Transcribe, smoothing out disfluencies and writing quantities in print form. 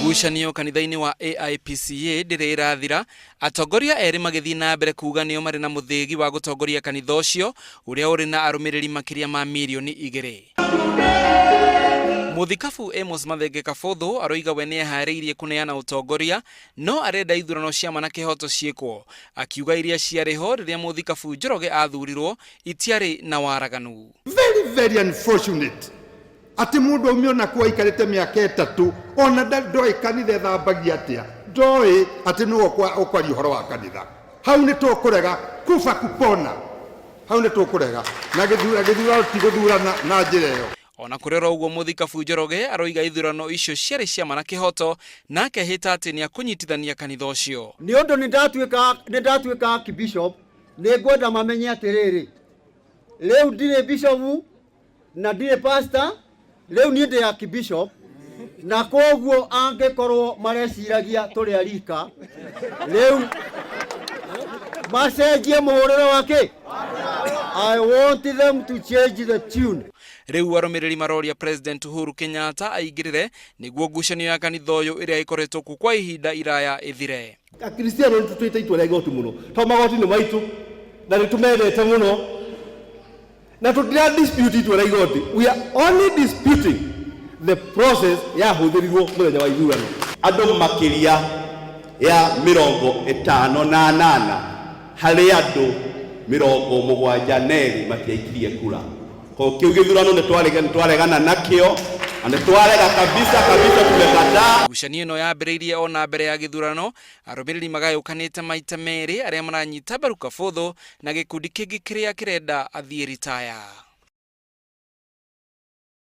Ngucanio kanitha-ini wa AIPCA ndire irathira, atongoria eri magithii na mbere kuga nio mari na muthigi wa gutongoria kanitha ucio uria uri na arumiriri makiria ma milioni 2. Muthikabu Amos Mathenge Kabuthu aroiga we ni ehariirie kuneana utongoria no arenda ithurano cia mana kihoto ciekwo, akiuga iria ciariho riria muthikabu Njoroge athurirwo itiari na waraganu. Very unfortunate. Ati mundu umiona kuwa ikarite miaka 3 ona ndoi kanitha thambagia atia ndoi ati no okwari horo wa kanitha hau ni tukurega kufa kupona hau ni tukurega na githura tiguthura na njira iyo. Ona kurera uguo muthikabu Njoroge aroiga ithurano icio ciari cia mana kihoto nake hita ati ni akunyitithania kanitha ucio. Ni undu ni ndatuika kibishop ni ngwenda mamenye atiriri leo ndire bishop na ndire pastor leo ni ndi ya kibishop na koguo angekorwo mareciragia turi arika leo macenjie muhurire wake. I want them to change the tune. Riu arumiriri maroria President Uhuru Kenyatta aingirire niguo ngucanio ya kanitha uyu iria ikoretwo ku kwa ihinda iraya ithire. Akristiano nitutwite itwara igoti muno to magoti ni maitu na nitumendete muno na tutira dispute itwara igoti. We are only disputing the process ya huthirirwo muthenya wa ithurano. Andu makiria ya 58 hari andu 70 matiaikirie kura. Kwa kiu githurano nitwaregana nakio na twarega kabisa tumekataa. Ngucanio ino yambiriirie ona mbere ya githurano, arumiriri magayukanite maita meri aria maranyita mbaru Kabuthu na gikundi kingi kiria kirenda athie retire.